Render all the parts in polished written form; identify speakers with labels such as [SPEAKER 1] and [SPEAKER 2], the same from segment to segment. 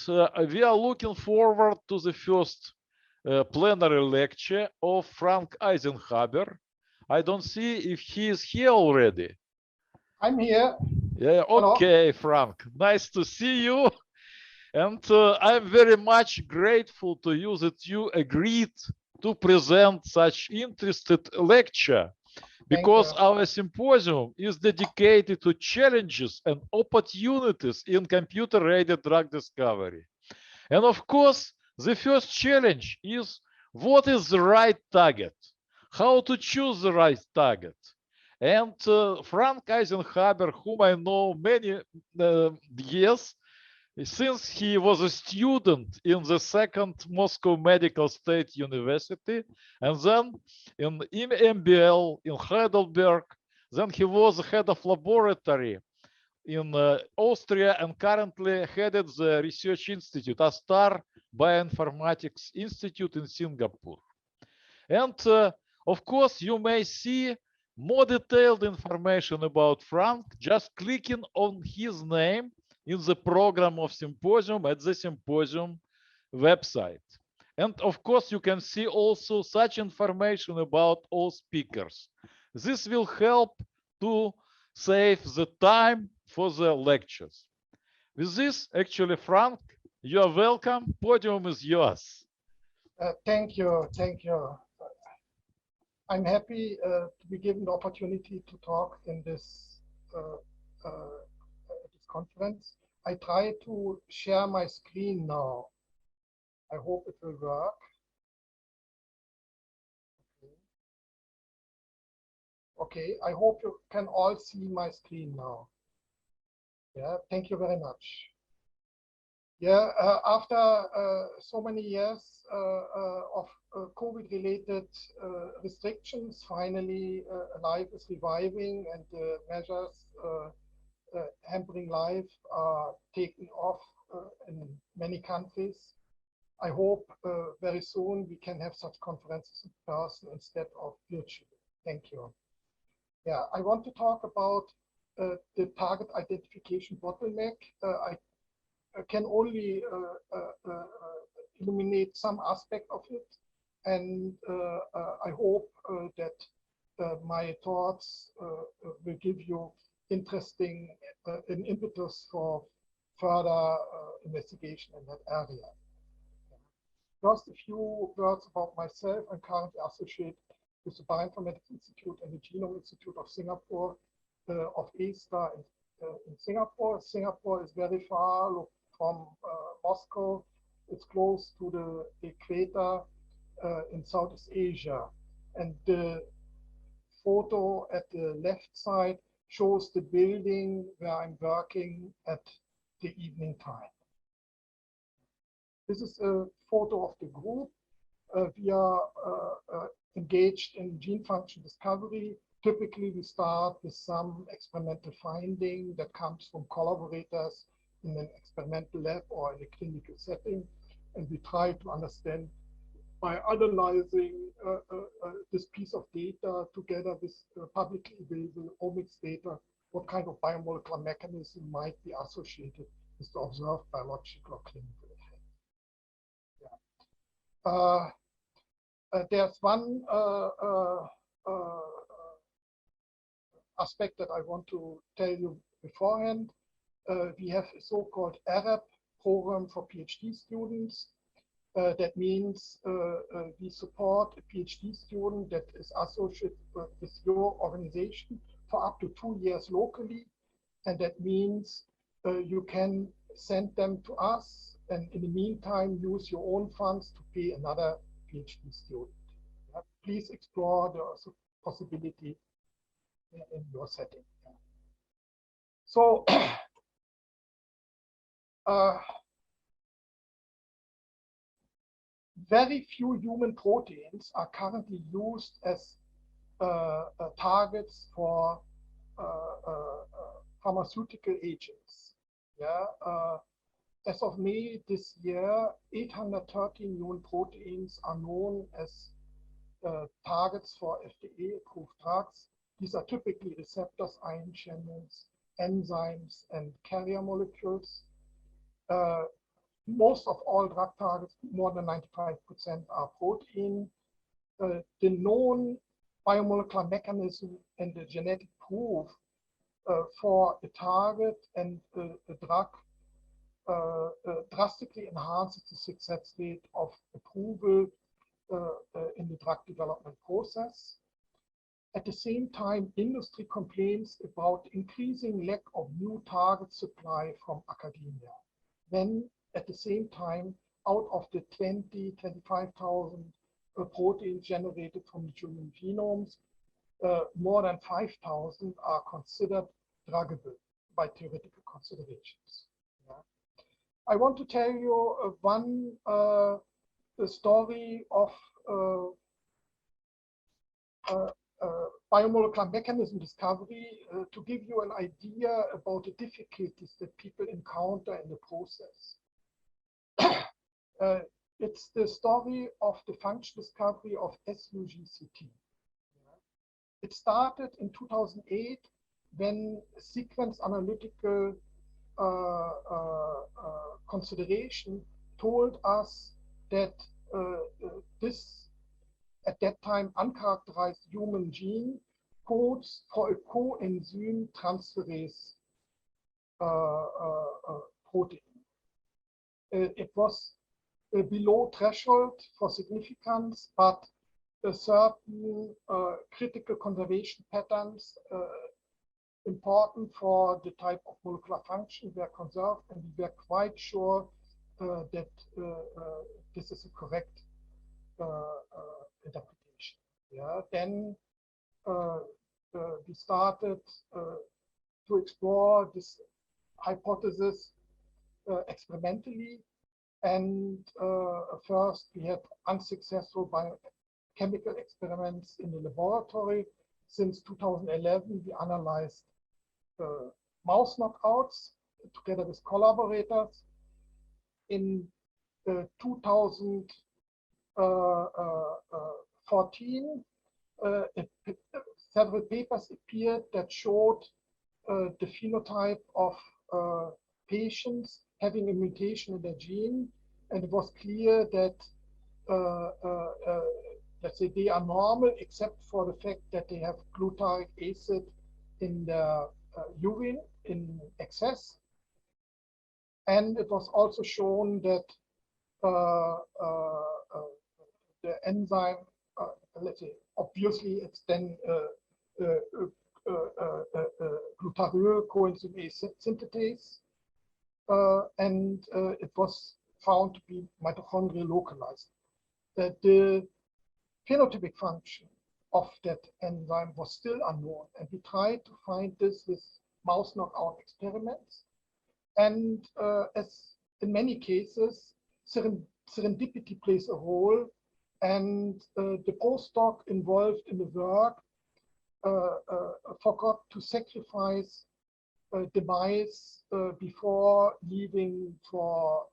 [SPEAKER 1] we are looking forward to the first plenary lecture of Frank Eisenhaber. I don't see if he is here already.
[SPEAKER 2] I'm here.
[SPEAKER 1] Yeah, okay, hello. Frank, nice to see you. And I'm very much grateful to you that you agreed to present such interesting lecture, because our symposium is dedicated to challenges and opportunities in computer-aided drug discovery. And of course, the first challenge is what is the right target? How to choose the right target? And Frank Eisenhaber, whom I know many years, since he was a student in the second Moscow Medical State University, and then in MBL in Heidelberg, then he was head of laboratory in Austria and currently headed the research institute, Astar Bioinformatics Institute in Singapore. And of course, you may see more detailed information about Frank just clicking on his name in the program of symposium at the symposium website. And of course, you can see also such information about all speakers. This will help to save the time for the lectures. With this, actually, Frank, you are welcome. Podium is yours.
[SPEAKER 2] Thank you. Thank you. I'm happy to be given the opportunity to talk in this conference. I try to share my screen now. I hope it will work. Okay, I hope you can all see my screen now. Yeah, thank you very much. Yeah, after so many years of COVID-related restrictions, finally life is reviving and the measures hampering life are taken off in many countries. I hope very soon we can have such conferences in person instead of virtual. Thank you. Yeah, I want to talk about the target identification bottleneck. I can only illuminate some aspect of it, and I hope that my thoughts will give you interesting an impetus for further investigation in that area. Just a few words about myself. I'm currently associated with the Bioinformatics Institute and the Genome Institute of Singapore, of ASTAR in Singapore. Singapore is very far from Moscow. It's close to the equator in Southeast Asia. And the photo at the left side shows the building where I'm working at the evening time. This is a photo of the group. We are engaged in gene function discovery. Typically, we start with some experimental finding that comes from collaborators in an experimental lab or in a clinical setting. And we try to understand by analyzing this piece of data together with publicly available omics data, what kind of biomolecular mechanism might be associated with the observed biological or clinical effect. Yeah. There's one aspect that I want to tell you beforehand. We have a so-called ARAP program for PhD students. That means we support a PhD student that is associated with your organization for up to 2 years locally. And that means you can send them to us and in the meantime use your own funds to pay another PhD student. Please explore the possibility in your setting. So very few human proteins are currently used as targets for pharmaceutical agents. Yeah. As of May this year, 813 human proteins are known as targets for FDA-approved drugs. These are typically receptors, ion channels, enzymes, and carrier molecules. most of all drug targets, more than 95%, are protein. The known biomolecular mechanism and the genetic proof for a target and a drug drastically enhances the success rate of approval in the drug development process. At the same time, industry complains about increasing lack of new target supply from academia. Then, at the same time, out of the 25,000 proteins generated from the human genomes, more than 5,000 are considered druggable by theoretical considerations. Yeah. I want to tell you one story of biomolecular mechanism discovery to give you an idea about the difficulties that people encounter in the process. It's the story of the function discovery of SUGCT. It started in 2008 when sequence analytical consideration told us that this, at that time, uncharacterized human gene codes for a coenzyme transferase protein. It was below threshold for significance, but certain critical conservation patterns important for the type of molecular function were conserved, and we were quite sure that this is a correct interpretation. Yeah. Then we started to explore this hypothesis experimentally, and first we had unsuccessful biochemical experiments in the laboratory. Since 2011, we analyzed mouse knockouts together with collaborators. In 2014, several papers appeared that showed the phenotype of patients having a mutation in their gene, and it was clear that let's say they are normal except for the fact that they have glutaric acid in their urine in excess. And it was also shown that the enzyme, let's say, obviously it's then glutaryl coenzyme A synthetase, and it was found to be mitochondrial localized. That the phenotypic function of that enzyme was still unknown, and we tried to find this with mouse knockout experiments. And as in many cases, serendipity plays a role, and the postdoc involved in the work forgot to sacrifice the mice before leaving for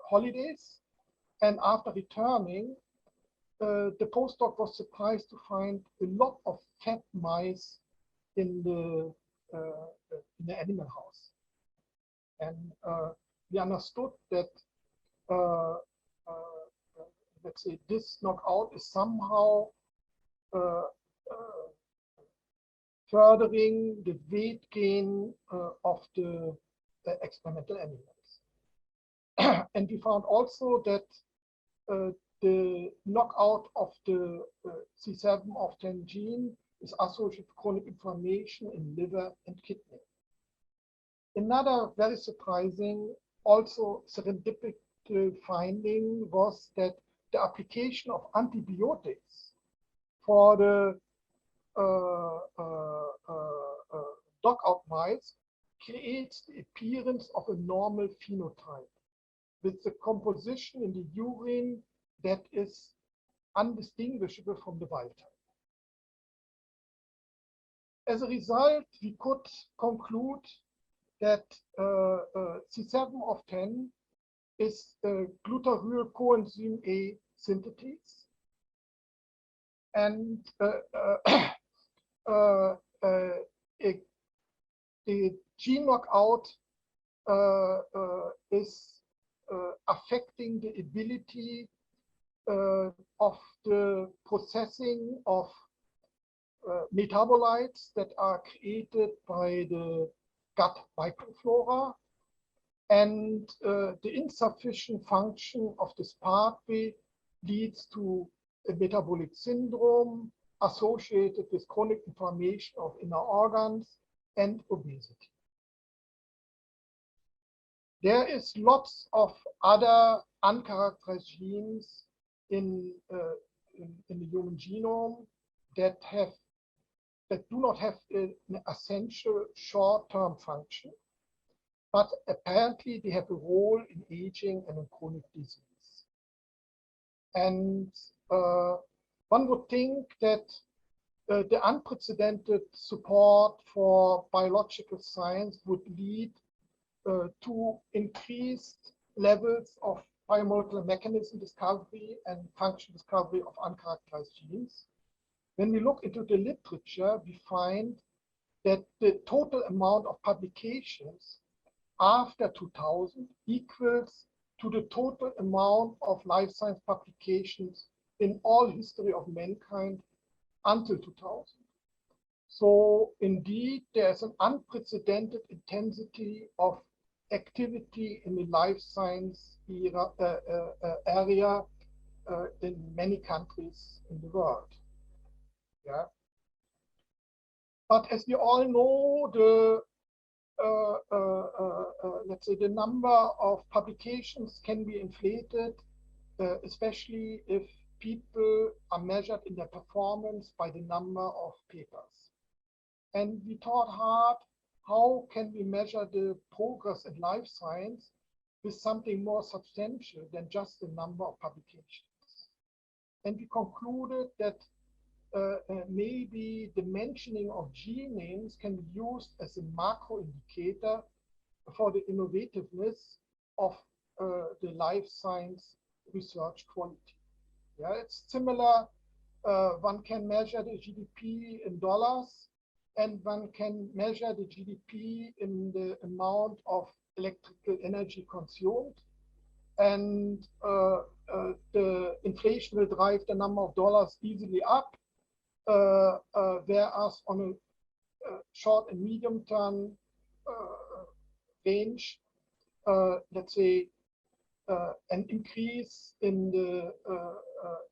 [SPEAKER 2] holidays. And after returning, the postdoc was surprised to find a lot of fat mice in the animal house. And we understood that, let's say, this knockout is somehow furthering the weight gain of the experimental animals. And we found also that the knockout of the C7-OFF10 gene is associated with chronic inflammation in liver and kidney. Another very surprising, also serendipitous finding was that the application of antibiotics for the knockout mice creates the appearance of a normal phenotype with the composition in the urine that is undistinguishable from the wild type. As a result, we could conclude that C7-OFF10 is glutaryl coenzyme A synthetase, and the gene knockout is affecting the ability of the processing of metabolites that are created by the gut microflora, and the insufficient function of this pathway leads to a metabolic syndrome associated with chronic inflammation of inner organs and obesity. There is lots of other uncharacterized genes in the human genome that do not have an essential short-term function, but apparently they have a role in aging and in chronic disease. And one would think that the unprecedented support for biological science would lead to increased levels of biomolecular mechanism discovery and function discovery of uncharacterized genes. When we look into the literature, we find that the total amount of publications after 2000 equals to the total amount of life science publications in all history of mankind until 2000. So indeed, there's an unprecedented intensity of activity in the life science area in many countries in the world. Yeah. But as we all know, the let's say the number of publications can be inflated, especially if people are measured in their performance by the number of papers. And we thought hard, how can we measure the progress in life science with something more substantial than just the number of publications? And we concluded that maybe the mentioning of gene names can be used as a macro indicator for the innovativeness of the life science research quality. Yeah, it's similar. One can measure the GDP in dollars, and one can measure the GDP in the amount of electrical energy consumed. And the inflation will drive the number of dollars easily up. Whereas on a short and medium term range, let's say an increase in the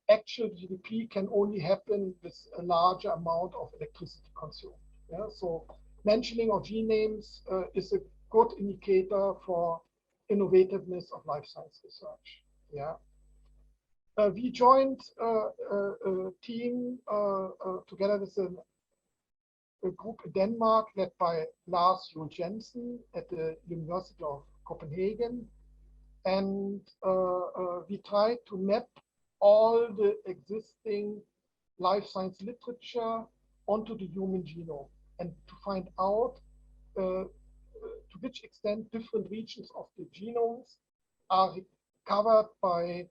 [SPEAKER 2] actual GDP can only happen with a larger amount of electricity consumed. Yeah? So mentioning of gene names is a good indicator for innovativeness of life science research. Yeah. We joined a team together with a group in Denmark led by Lars Juul Jensen at the University of Copenhagen. And we tried to map all the existing life science literature onto the human genome and to find out to which extent different regions of the genomes are covered by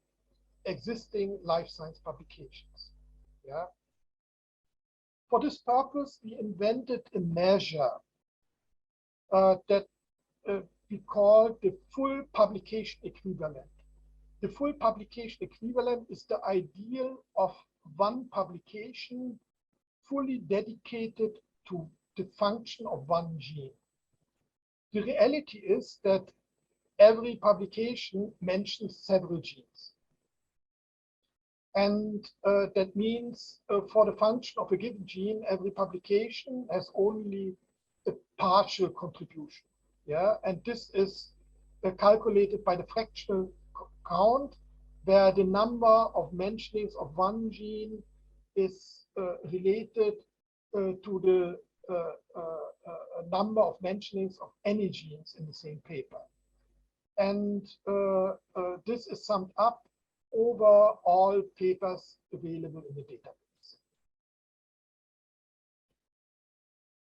[SPEAKER 2] existing life science publications. Yeah. For this purpose, we invented a measure that we call the full publication equivalent. The full publication equivalent is the ideal of one publication fully dedicated to the function of one gene. The reality is that every publication mentions several genes. And that means for the function of a given gene, every publication has only a partial contribution. Yeah, and this is calculated by the fractional count, where the number of mentionings of one gene is related to the number of mentionings of any genes in the same paper. And this is summed up over all papers available in the database.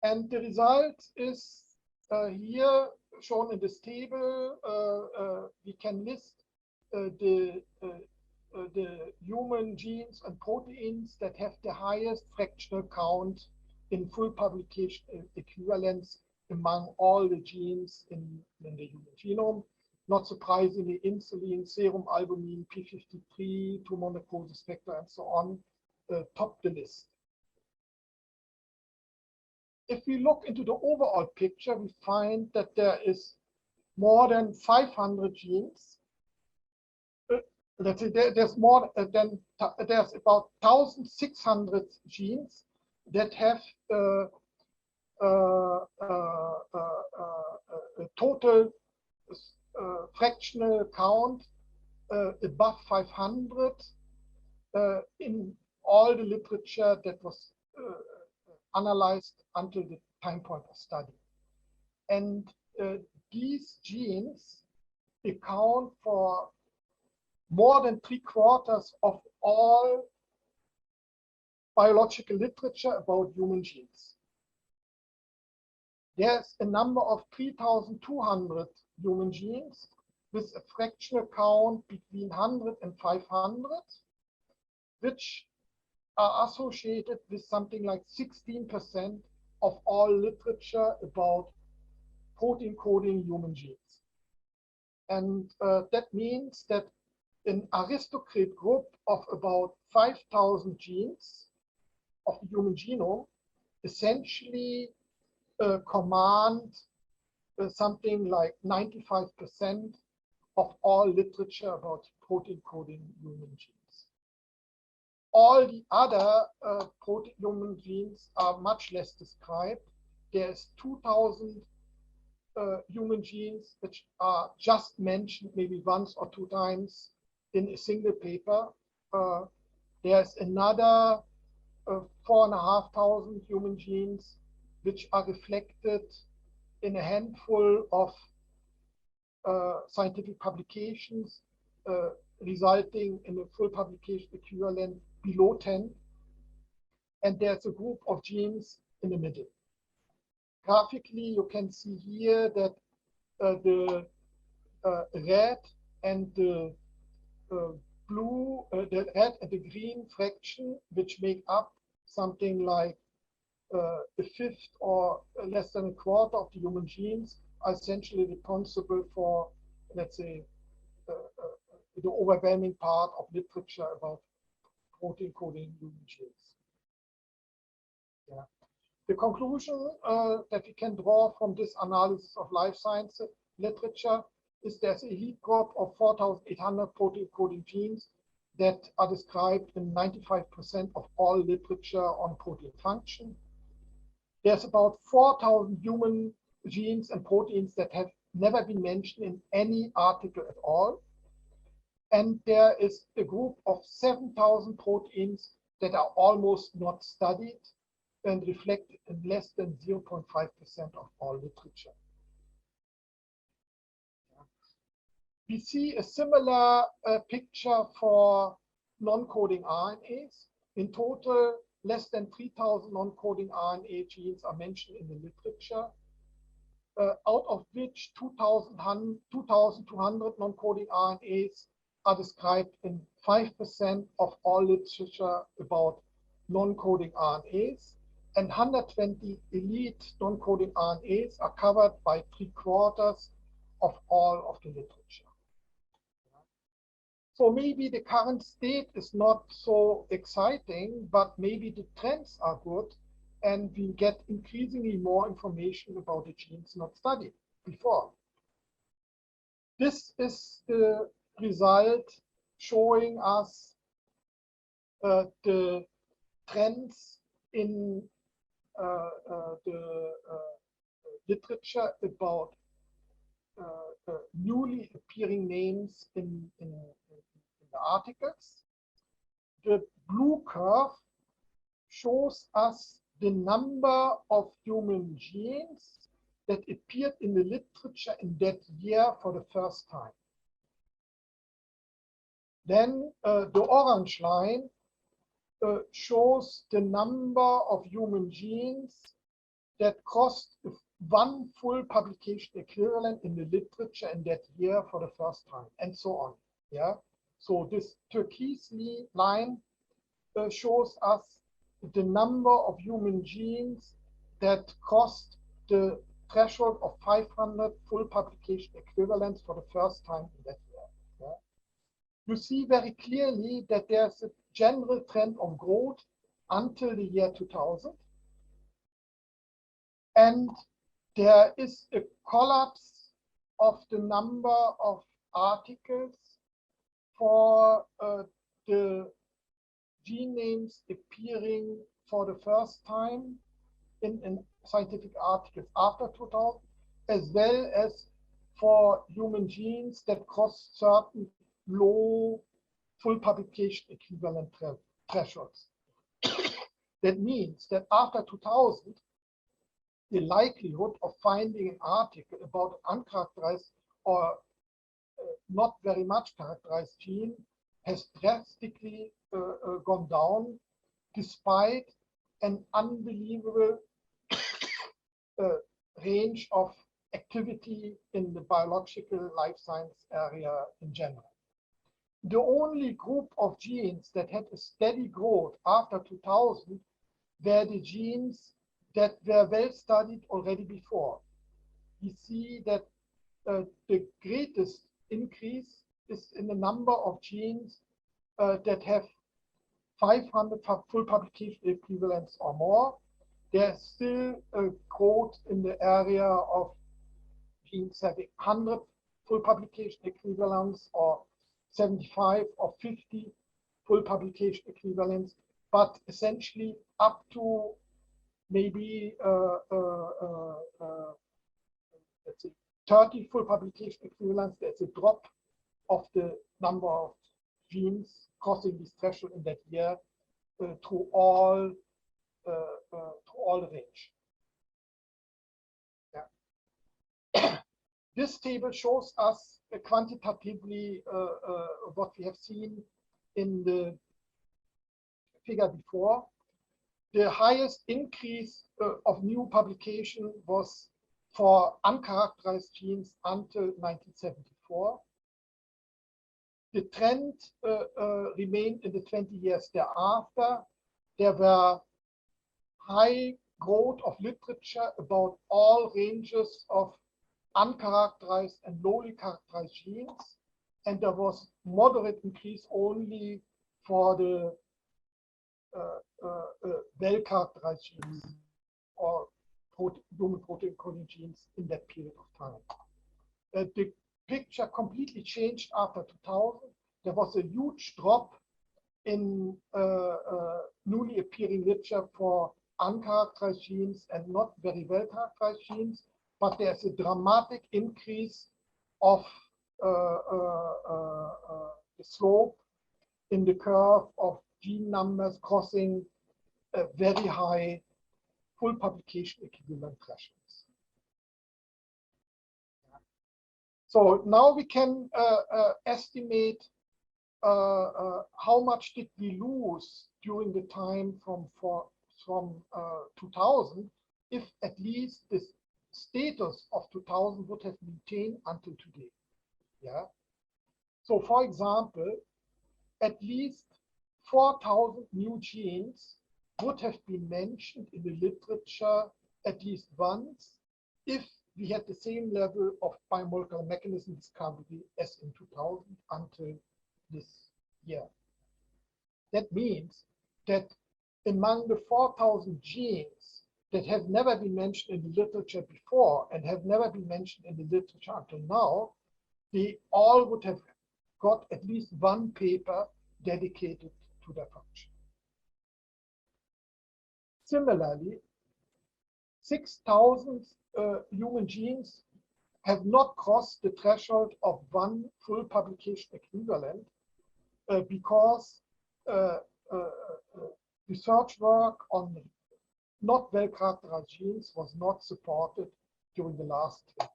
[SPEAKER 2] And the result is here shown in this table. We can list the human genes and proteins that have the highest fractional count in full publication equivalence among all the genes in the human genome. not surprisingly, insulin, serum albumin, p53, tumor necrosis factor, and so on, top the list. If we look into the overall picture, we find that there is more than 500 genes. Let's say there's more than there's about 1,600 genes that have a total fractional count above 500 in all the literature that was analyzed until the time point of study. And these genes account for more than 3/4 of all biological literature about human genes. There's a number of 3,200 human genes with a fractional count between 100 and 500, which are associated with something like 16% of all literature about protein coding human genes. And that means that an aristocrat group of about 5,000 genes of the human genome essentially command something like 95% of all literature about protein coding human genes. All the other protein human genes are much less described. There's 2,000 human genes which are just mentioned maybe once or two times in a single paper. There's another 4,500 human genes which are reflected in a handful of scientific publications, resulting in a full publication equivalent below 10. And there's a group of genes in the middle. Graphically, you can see here that the red and the blue, the red and the green fraction, which make up something like a fifth or less than a quarter of the human genes, are essentially responsible for, let's say, the overwhelming part of literature about protein coding human genes. Yeah. The conclusion that we can draw from this analysis of life science literature is there's a elite group of 4,800 protein coding genes that are described in 95% of all literature on protein function. There's about 4,000 human genes and proteins that have never been mentioned in any article at all. And there is a group of 7,000 proteins that are almost not studied and reflect in less than 0.5% of all literature. We see a similar picture for non-coding RNAs. In total, less than 3,000 non-coding RNA genes are mentioned in the literature, out of which 2,200 non-coding RNAs are described in 5% of all literature about non-coding RNAs, and 120 elite non-coding RNAs are covered by 3/4 of all of the literature. So maybe the current state is not so exciting, but maybe the trends are good, and we get increasingly more information about the genes not studied before. This is the result showing us the trends in the literature about newly appearing names in the articles. The blue curve shows us the number of human genes that appeared in the literature in that year for the first time. Then the orange line shows the number of human genes that crossed one full publication equivalent in the literature in that year for the first time, and so on. Yeah. So this turquoise line shows us the number of human genes that crossed the threshold of 500 full publication equivalents for the first time in that year. Yeah. You see very clearly that there's a general trend of growth until the year 2000. And there is a collapse of the number of articles for the gene names appearing for the first time in scientific articles after 2000, as well as for human genes that cross certain low full publication equivalent thresholds. That means that after 2000, the likelihood of finding an article about an uncharacterized or not very much characterized gene has drastically gone down, despite an unbelievable range of activity in the biological life science area in general. The only group of genes that had a steady growth after 2000 were the genes that were well studied already before. We see that the greatest increase is in the number of genes that have 500 full publication equivalents or more. There's still a growth in the area of genes having 100 full publication equivalents or 75 or 50 full publication equivalents, but essentially up to maybe let's say 30 full publication equivalents, there's a drop of the number of genes crossing this threshold in that year to all the range. Yeah. This table shows us quantitatively what we have seen in the figure before. The highest increase of new publication was for uncharacterized genes until 1974. The trend remained in the 20 years thereafter. There were high growth of literature about all ranges of uncharacterized and lowly characterized genes, and there was moderate increase only for the well-characterized genes or human protein coding genes in that period of time. The picture completely changed after 2000. There was a huge drop in newly appearing literature for uncharacterized genes and not very well characterized genes, but there's a dramatic increase of the slope in the curve of gene numbers crossing a very high full publication equivalent thresholds. So now we can estimate how much did we lose during the time from 2000 if at least the status of 2000 would have maintained until today. Yeah. So for example, at least 4,000 new genes would have been mentioned in the literature at least once if we had the same level of biomolecular mechanism discovery as in 2000 until this year. That means that among the 4,000 genes that have never been mentioned in the literature before and have never been mentioned in the literature until now, they all would have got at least one paper dedicated to their function. Similarly, 6,000 human genes have not crossed the threshold of one full publication equivalent because research work on not well characterized genes was not supported during the last 20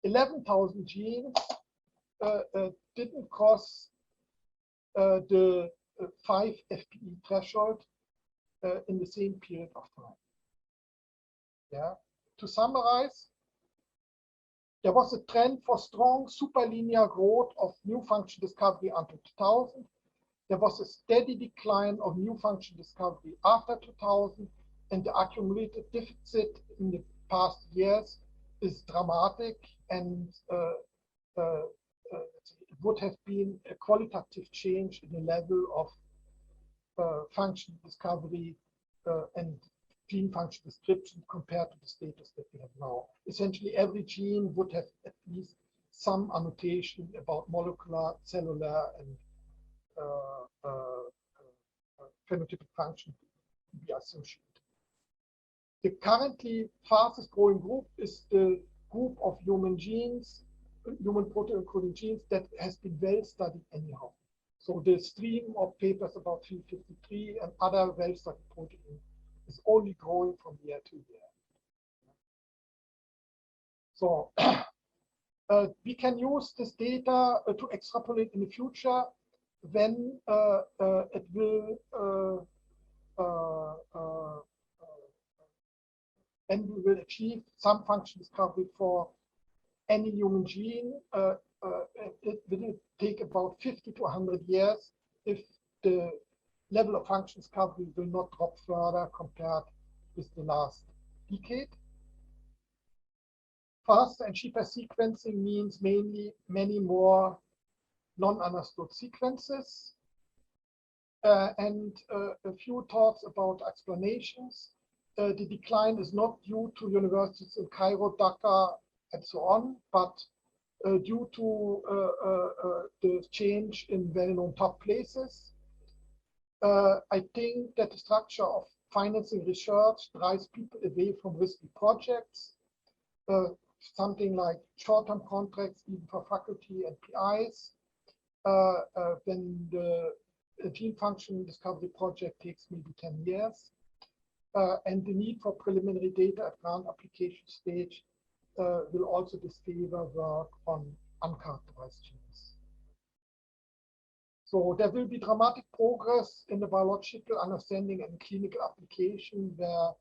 [SPEAKER 2] years. 11,000 genes didn't cross the 5 FPE threshold in the same period of time. Yeah. To summarize, there was a trend for strong superlinear growth of new function discovery until 2000. There was a steady decline of new function discovery after 2000, and the accumulated deficit in the past years is dramatic, and it would have been a qualitative change in the level of function discovery and gene function description compared to the status that we have now. Essentially, every gene would have at least some annotation about molecular, cellular, and phenotypic function to be associated. The currently fastest growing group is the group of human genes, human protein encoding genes that has been well studied anyhow. So the stream of papers about 353 and other well-studied proteins is only growing from year to year. So we can use this data to extrapolate in the future when it will when we will achieve some function discovery for any human gene. It will take about 50 to 100 years if the level of function discovery will not drop further compared with the last decade. Faster and cheaper sequencing means mainly many more non-understood sequences. And a few thoughts about explanations. The decline is not due to universities in Cairo, Dhaka, and so on, but due to the change in well-known top places. I think that the structure of financing research drives people away from risky projects. Something like short-term contracts, even for faculty and PIs. When the gene function discovery project takes maybe 10 years. And the need for preliminary data at grant application stage will also disfavor work on uncharacterized genes. So there will be dramatic progress in the biological understanding and clinical application where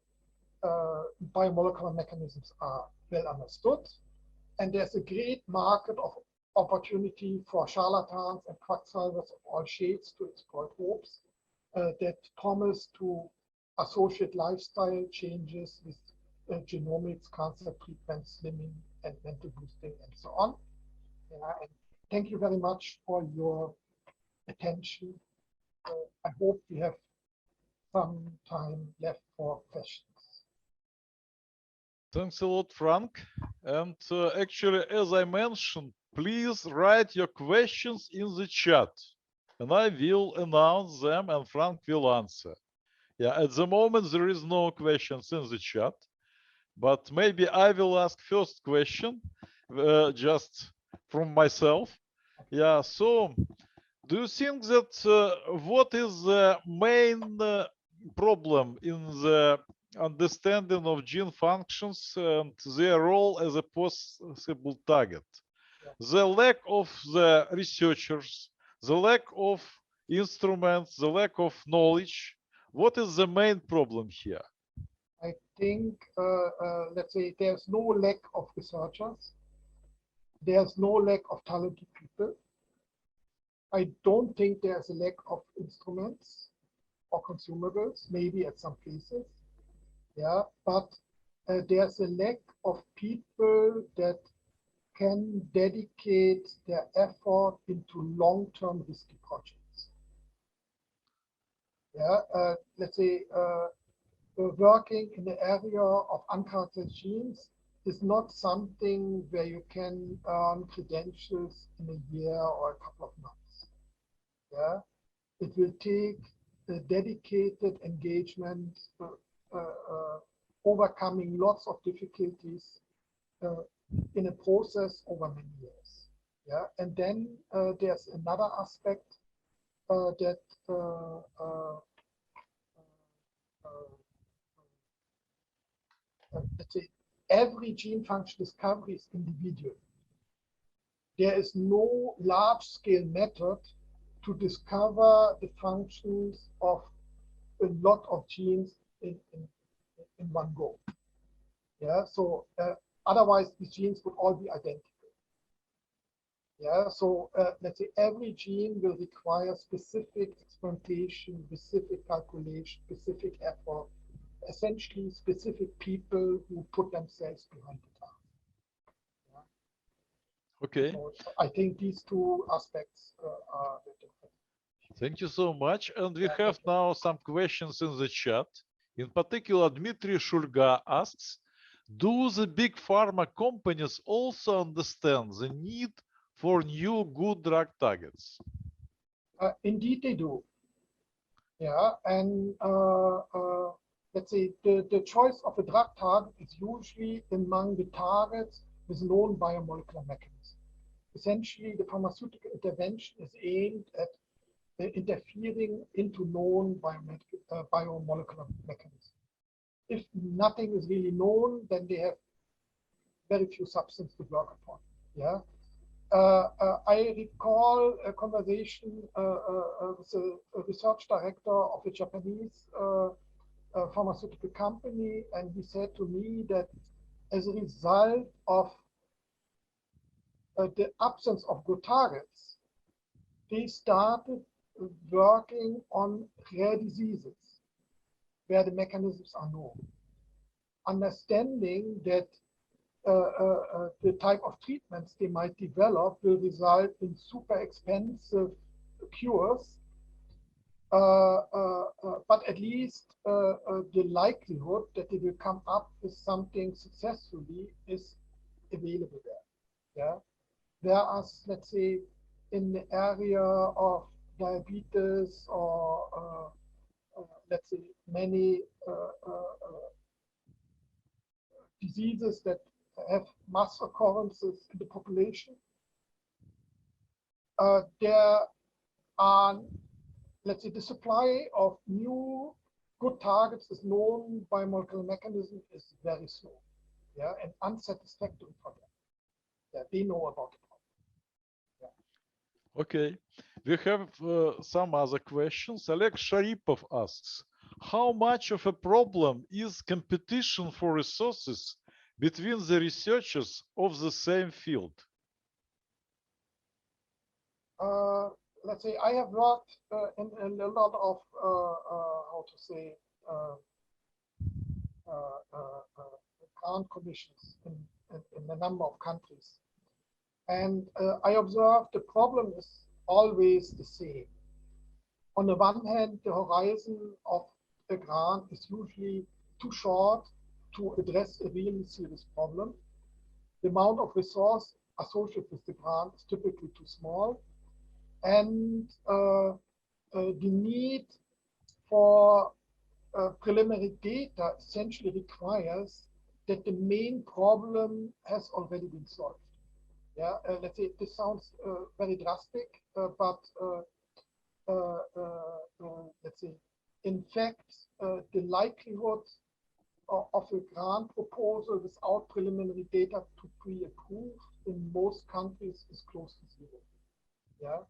[SPEAKER 2] biomolecular mechanisms are well understood. And there's a great market of opportunity for charlatans and quacksalvers of all shades to exploit hopes that promise to associate lifestyle changes with genomics, cancer treatment, slimming, and mental boosting, and so on. And thank you very much for your attention. I hope we have some time left for questions.
[SPEAKER 1] Thanks a lot, Frank. And actually, as I mentioned, please write your questions in the chat, and I will announce them, and Frank will answer. Yeah, at the moment, there is no questions in the chat, but maybe I will ask first question just from myself. Yeah, so do you think that what is the main problem in the understanding of gene functions and their role as a possible target? The lack of the researchers, the lack of instruments, the lack of knowledge. What is the main problem here?
[SPEAKER 2] I think, let's say, there's no lack of researchers. There's no lack of talented people. I don't think there's a lack of instruments or consumables, maybe at some places. Yeah, but there's a lack of people that can dedicate their effort into long-term risky projects. Yeah, let's say working in the area of uncharacterized genes is not something where you can earn credentials in a year or a couple of months. Yeah, it will take a dedicated engagement, overcoming lots of difficulties in a process over many years. Yeah, and then there's another aspect that let's say every gene function discovery is individual. There is no large-scale method to discover the functions of a lot of genes in one go. Yeah, so otherwise these genes would all be identical. Yeah, so let's say every gene will require specific experimentation, specific calculation, specific effort essentially specific people who put themselves behind the task.
[SPEAKER 1] Okay.
[SPEAKER 2] So I think these two aspects are the difference.
[SPEAKER 1] Thank you so much. And we have now some questions in the chat. In particular, Dmitry Shulga asks, do the big pharma companies also understand the need for new good drug targets?
[SPEAKER 2] Indeed, they do. Yeah, and let's say the choice of a drug target is usually among the targets with known biomolecular mechanisms. Essentially, the pharmaceutical intervention is aimed at interfering into known biomolecular mechanisms. If nothing is really known, then they have very few substances to work upon. Yeah. I recall a conversation with a research director of a Japanese pharmaceutical company, and he said to me that as a result of the absence of good targets, they started working on rare diseases where the mechanisms are known, understanding that the type of treatments they might develop will result in super expensive cures, but at least the likelihood that they will come up with something successfully is available there. Yeah. Whereas, let's say, in the area of diabetes or let's say many diseases that have mass occurrences in the population, there are, let's say, the supply of new good targets is known by molecular mechanism is very slow, yeah, and unsatisfactory for them. Yeah, they know about it. Yeah.
[SPEAKER 1] Okay, we have some other questions. Oleg Sharipov asks, how much of a problem is competition for resources between the researchers of the same field?
[SPEAKER 2] Let's say I have worked in a lot of how to say grant commissions in a number of countries, and I observed the problem is always the same. On the one hand, the horizon of the grant is usually too short to address a really serious problem. The amount of resource associated with the grant is typically too small, and the need for preliminary data essentially requires that the main problem has already been solved. Yeah, let's say this sounds very drastic, but let's say, in fact, the likelihood of a grant proposal without preliminary data to be approved in most countries is close to zero. Yeah.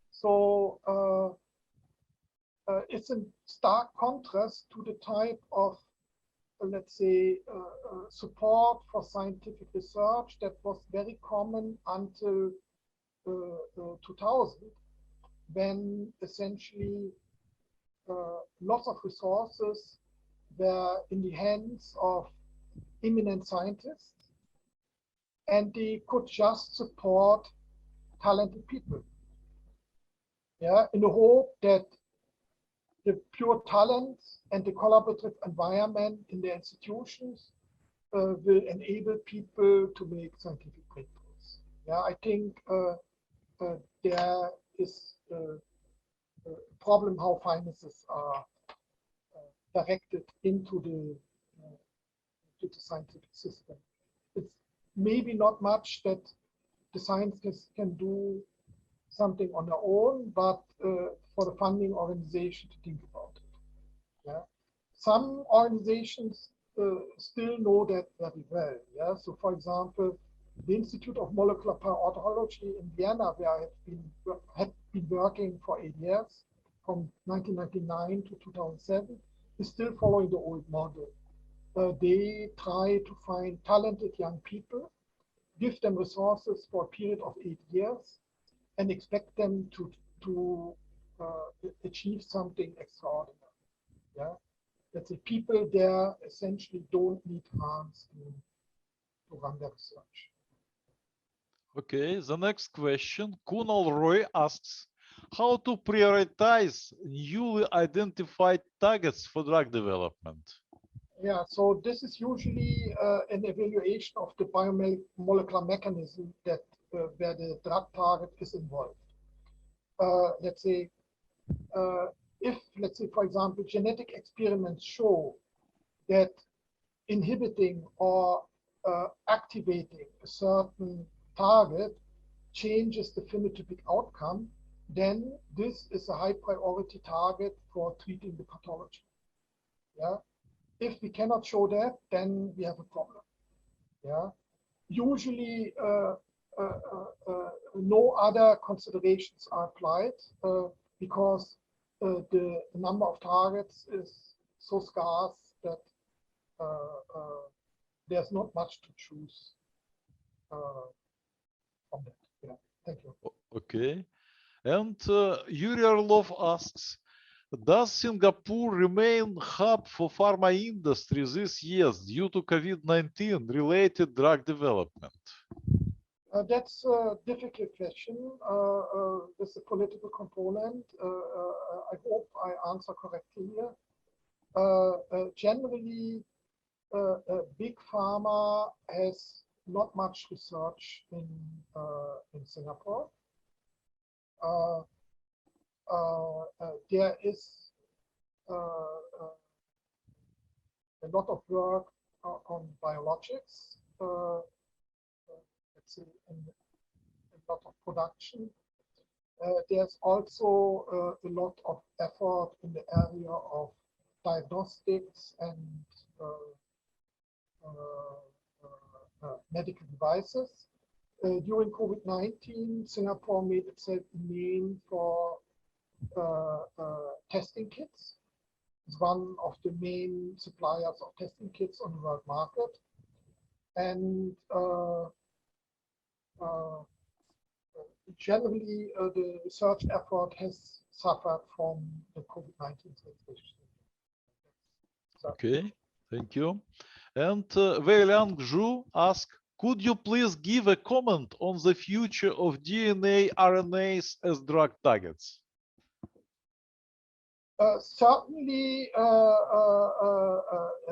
[SPEAKER 2] So it's in stark contrast to the type of, let's say, support for scientific research that was very common until 2000, when essentially lots of resources were in the hands of eminent scientists, and they could just support talented people. Yeah, in the hope that the pure talent and the collaborative environment in the institutions will enable people to make scientific breakthroughs. Yeah, I think there is a problem how finances are directed into the scientific system. It's maybe not much that the scientists can do something on their own, but for the funding organization to think about it. Yeah, some organizations still know that very well. Yeah, so for example, the Institute of Molecular Biotechnology in Vienna, where I had been working for 8 years, from 1999 to 2007, is still following the old model. They try to find talented young people, give them resources for a period of 8 years, and expect them to achieve something extraordinary. Yeah. let's say, people there essentially don't need hands to run their research.
[SPEAKER 1] Okay, the next question. Kunal Roy asks, how to prioritize newly identified targets for drug development?
[SPEAKER 2] Yeah, so this is usually an evaluation of the biomolecular mechanism that where the drug target is involved. Let's say, if, let's say, for example, genetic experiments show that inhibiting or activating a certain target changes the phenotypic outcome, then this is a high priority target for treating the pathology. Yeah. If we cannot show that, then we have a problem. Yeah. Usually, no other considerations are applied because the number of targets is so scarce that there's not much to choose from that. Yeah, thank you.
[SPEAKER 1] Okay. And Yuri Orlov asks, does Singapore remain hub for pharma industry this year due to COVID-19 related drug development?
[SPEAKER 2] That's a difficult question with a political component. I hope I answer correctly here. Generally, big pharma has not much research in Singapore. There is a lot of work on biologics, let's say, and a lot of production. There's also a lot of effort in the area of diagnostics and medical devices. During COVID-19, Singapore made itself known for testing kits. It's one of the main suppliers of testing kits on the world market. And generally, the research effort has suffered from the COVID-19 situation.
[SPEAKER 1] Okay, thank you. And Weiliang Zhu asks, could you please give a comment on the future of DNA RNAs as drug targets?
[SPEAKER 2] Certainly,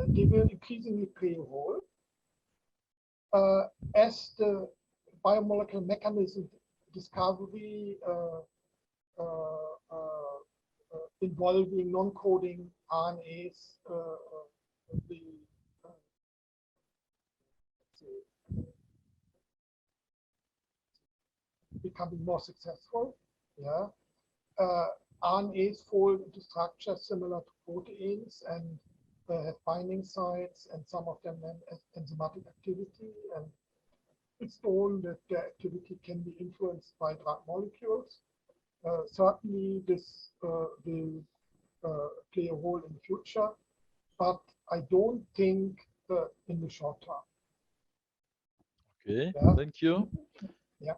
[SPEAKER 2] they will increasingly play a role as the biomolecular mechanism discovery involving non-coding RNAs becoming more successful. Yeah. RNAs fall into structures similar to proteins and have binding sites, and some of them have enzymatic activity. And it's known that their activity can be influenced by drug molecules. Certainly, this will play a role in the future, but I don't think in the short term.
[SPEAKER 1] Okay,
[SPEAKER 2] Yeah.
[SPEAKER 1] thank you.
[SPEAKER 2] Yeah.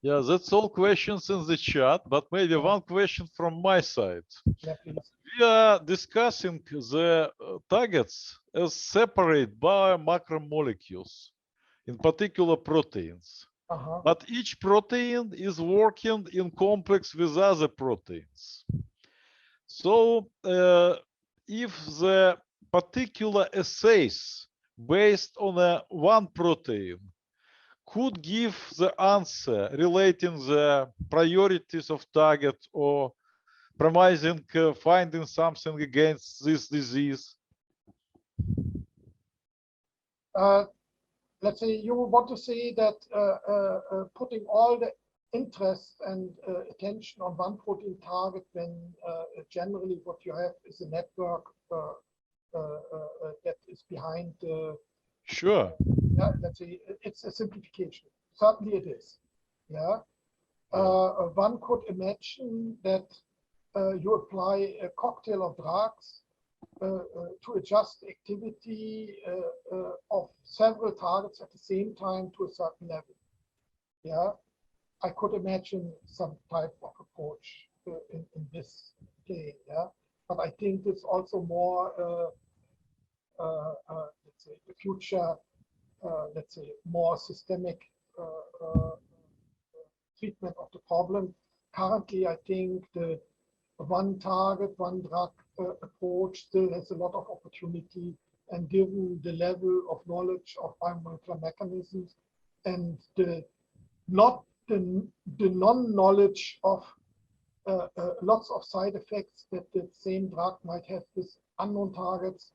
[SPEAKER 1] Yeah, that's all questions in the chat, but maybe one question from my side.
[SPEAKER 2] Yeah, please.
[SPEAKER 1] We are discussing the targets as separate biomacromolecules, in particular proteins. But each protein is working in complex with other proteins. So if the particular assays based on one protein could give the answer relating the priorities of target or promising finding something against this disease?
[SPEAKER 2] Let's say you want to say that putting all the interest and attention on one protein target, when generally what you have is a network that is behind the.
[SPEAKER 1] Sure.
[SPEAKER 2] Yeah, let's say it's a simplification. Certainly it is. Yeah. One could imagine that you apply a cocktail of drugs to adjust activity of several targets at the same time to a certain level. Yeah, I could imagine some type of approach in this play. Yeah, but but I think it's also more, let's say, the future, let's say, more systemic treatment of the problem. Currently, I think the one target, one drug approach still has a lot of opportunity, and given the level of knowledge of biomolecular mechanisms and the non-knowledge of lots of side effects that the same drug might have with unknown targets,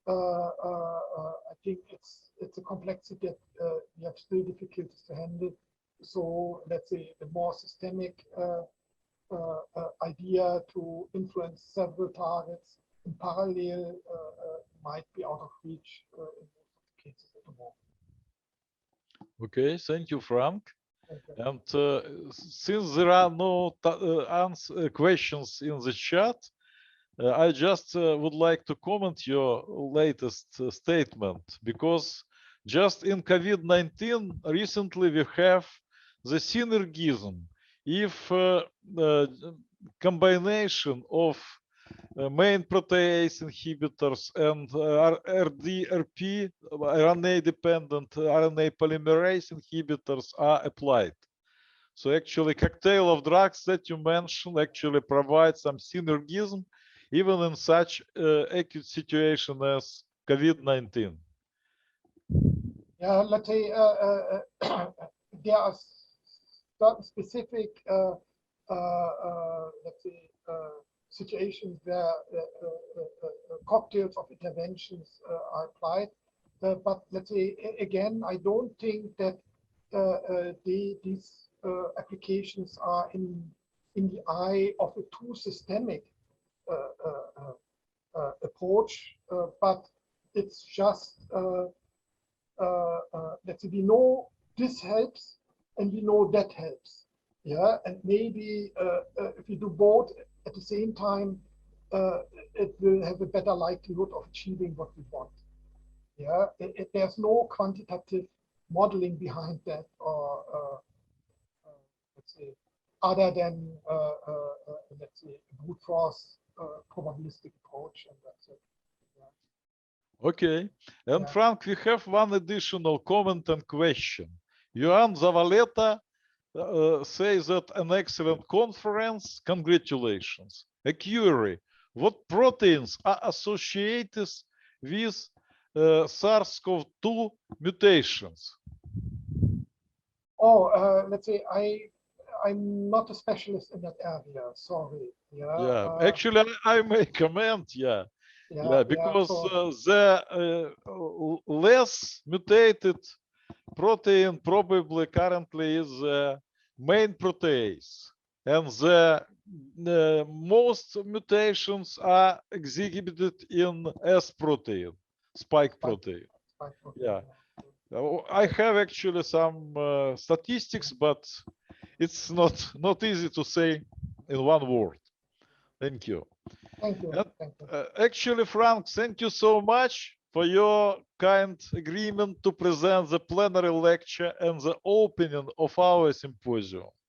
[SPEAKER 2] I think it's a complexity that we have still difficulties to handle. So let's say the more systemic idea to influence several targets in parallel might be out of reach in most of the cases at the moment.
[SPEAKER 1] Okay, thank you, Frank.
[SPEAKER 2] Okay.
[SPEAKER 1] And since there are no questions in the chat, I just would like to comment your latest statement, because just in COVID-19 recently we have the synergism. If combination of main protease inhibitors and RDRP, RNA-dependent RNA polymerase inhibitors are applied. So actually, cocktail of drugs that you mentioned actually provide some synergism, even in such acute situation as COVID-19.
[SPEAKER 2] Yeah, let's say there are certain specific, let's say, situations where cocktails of interventions are applied. But let's say, again, I don't think that these applications are in the eye of a too systemic approach, but it's just, let's say, we know this helps and we know that helps. Yeah, and maybe if we do both at the same time, it will have a better likelihood of achieving what we want. Yeah, there's no quantitative modeling behind that, or let's say, other than let's say, brute force probabilistic approach, and that's it. Yeah.
[SPEAKER 1] Okay, and
[SPEAKER 2] Yeah.
[SPEAKER 1] Frank, we have one additional comment and question. Johan Zavaleta says that an excellent conference, congratulations. A query, what proteins are associated with SARS-CoV-2 mutations?
[SPEAKER 2] Oh, let's say I'm not a specialist in that area. Sorry. Yeah.
[SPEAKER 1] Yeah. Actually, I may comment. Yeah.
[SPEAKER 2] Yeah.
[SPEAKER 1] Because
[SPEAKER 2] So,
[SPEAKER 1] the less mutated protein probably currently is the main protease, and the most mutations are exhibited in S protein, spike protein. Yeah. I have actually some statistics, but it's not easy to say in one word. Thank you.
[SPEAKER 2] Thank you.
[SPEAKER 1] And,
[SPEAKER 2] Thank you.
[SPEAKER 1] actually, Frank, thank you so much for your kind agreement to present the plenary lecture and the opening of our symposium.